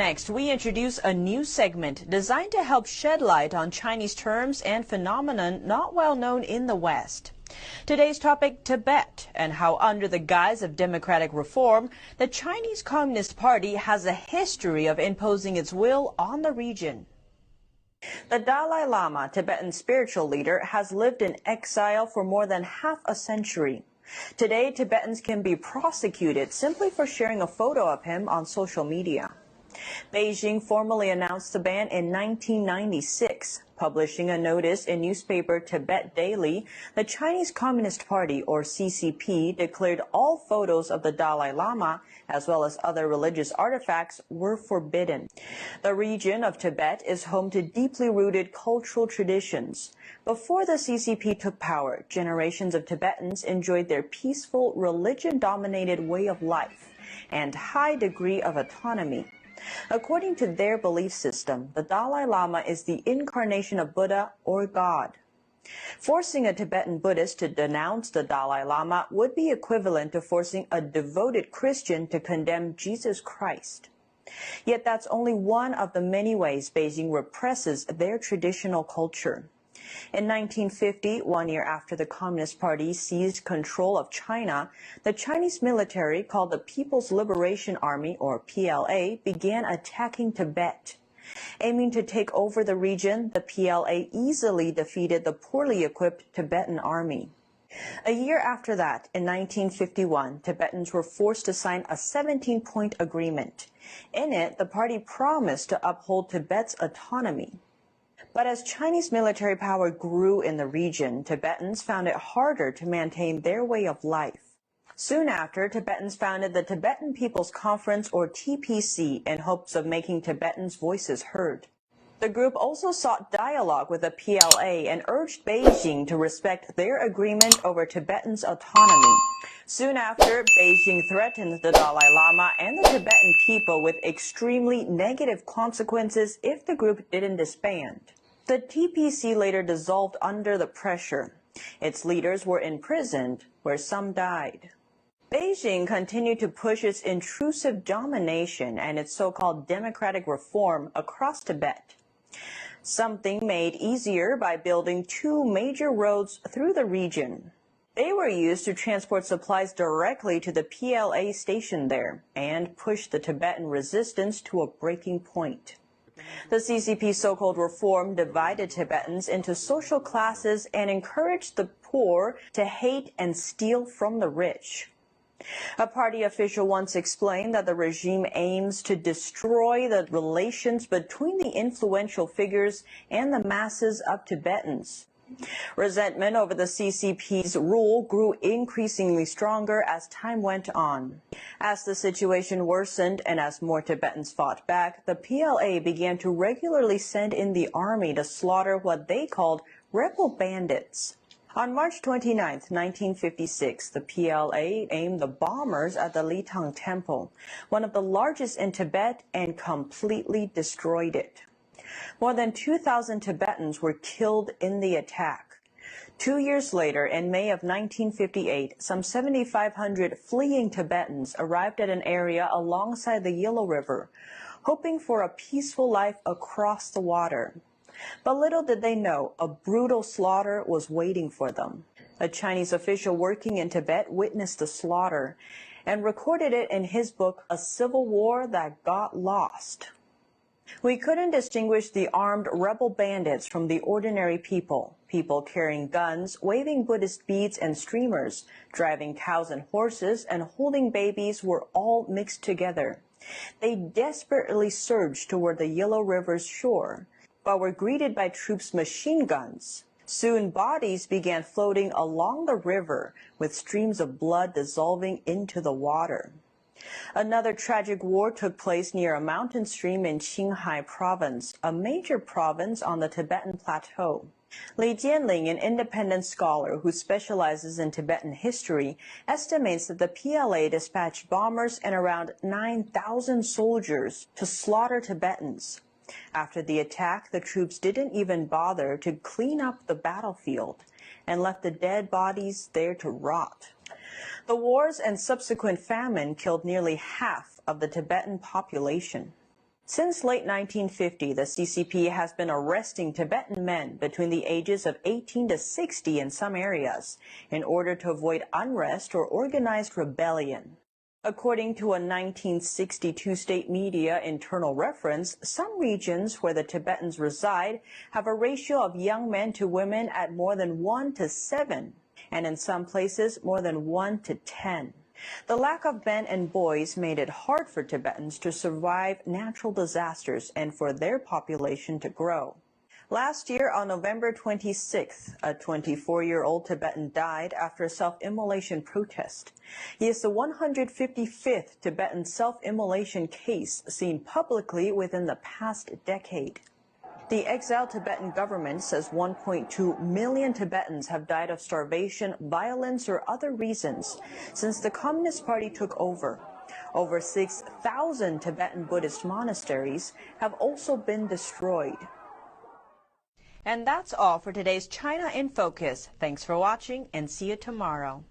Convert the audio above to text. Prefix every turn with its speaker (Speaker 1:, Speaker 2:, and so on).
Speaker 1: next, we introduce a new segment designed to help shed light on Chinese terms and phenomenon not well known in the West. Today's topic, Tibet, and how under the guise of democratic reform, the Chinese Communist Party has a history of imposing its will on the region. The Dalai Lama, Tibetan spiritual leader, has lived in exile for more than half a century. Today, Tibetans can be prosecuted simply for sharing a photo of him on social media. Beijing formally announced the ban in 1996, publishing a notice in newspaper Tibet Daily. The Chinese Communist Party, or CCP, declared all photos of the Dalai Lama, as well as other religious artifacts, were forbidden. The region of Tibet is home to deeply rooted cultural traditions. Before the CCP took power, generations of Tibetans enjoyed their peaceful, religion-dominated way of life and high degree of autonomy. According to their belief system, the Dalai Lama is the incarnation of Buddha or God. Forcing a Tibetan Buddhist to denounce the Dalai Lama would be equivalent to forcing a devoted Christian to condemn Jesus Christ. Yet that's only one of the many ways Beijing represses their traditional culture. In 1950, 1 year after the Communist Party seized control of China, the Chinese military, called the People's Liberation Army, or PLA, began attacking Tibet. Aiming to take over the region, the PLA easily defeated the poorly equipped Tibetan army. A year after that, in 1951, Tibetans were forced to sign a 17-point agreement. In it, the party promised to uphold Tibet's autonomy. But as Chinese military power grew in the region, Tibetans found it harder to maintain their way of life. Soon after, Tibetans founded the Tibetan People's Conference, or TPC, in hopes of making Tibetans' voices heard. The group also sought dialogue with the PLA and urged Beijing to respect their agreement over Tibetans' autonomy. Soon after, Beijing threatened the Dalai Lama and the Tibetan people with extremely negative consequences if the group didn't disband. The TPC later dissolved under the pressure. Its leaders were imprisoned, where some died. Beijing continued to push its intrusive domination and its so-called democratic reform across Tibet. Something made easier by building two major roads through the region. They were used to transport supplies directly to the PLA station there and push the Tibetan resistance to a breaking point. The CCP's so-called reform divided Tibetans into social classes and encouraged the poor to hate and steal from the rich. A party official once explained that the regime aims to destroy the relations between the influential figures and the masses of Tibetans. Resentment over the CCP's rule grew increasingly stronger as time went on. As the situation worsened and as more Tibetans fought back, the PLA began to regularly send in the army to slaughter what they called rebel bandits. On March 29, 1956, the PLA aimed the bombers at the Litang Temple, one of the largest in Tibet, and completely destroyed it. More than 2,000 Tibetans were killed in the attack. 2 years later, in May of 1958, some 7,500 fleeing Tibetans arrived at an area alongside the Yellow River, hoping for a peaceful life across the water. But little did they know, a brutal slaughter was waiting for them. A Chinese official working in Tibet witnessed the slaughter and recorded it in his book, A Civil War That Got Lost. We couldn't distinguish the armed rebel bandits from the ordinary people. People carrying guns, waving Buddhist beads and streamers, driving cows and horses, and holding babies were all mixed together. They desperately surged toward the Yellow River's shore, but were greeted by troops' machine guns. Soon bodies began floating along the river, with streams of blood dissolving into the water. Another tragic war took place near a mountain stream in Qinghai Province, a major province on the Tibetan Plateau. Li Jianling, an independent scholar who specializes in Tibetan history, estimates that the PLA dispatched bombers and around 9,000 soldiers to slaughter Tibetans. After the attack, the troops didn't even bother to clean up the battlefield and left the dead bodies there to rot. The wars and subsequent famine killed nearly half of the Tibetan population. Since late 1950, the CCP has been arresting Tibetan men between the ages of 18 to 60 in some areas in order to avoid unrest or organized rebellion. According to a 1962 state media internal reference, some regions where the Tibetans reside have a ratio of young men to women at more than 1 to 7, and in some places more than 1 to 10. The lack of men and boys made it hard for Tibetans to survive natural disasters and for their population to grow. Last year, on November 26th, a 24-year-old Tibetan died after a self-immolation protest. He is the 155th Tibetan self-immolation case seen publicly within the past decade. The exiled Tibetan government says 1.2 million Tibetans have died of starvation, violence, or other reasons since the Communist Party took over. Over 6,000 Tibetan Buddhist monasteries have also been destroyed. And that's all for today's China in Focus. Thanks for watching and see you tomorrow.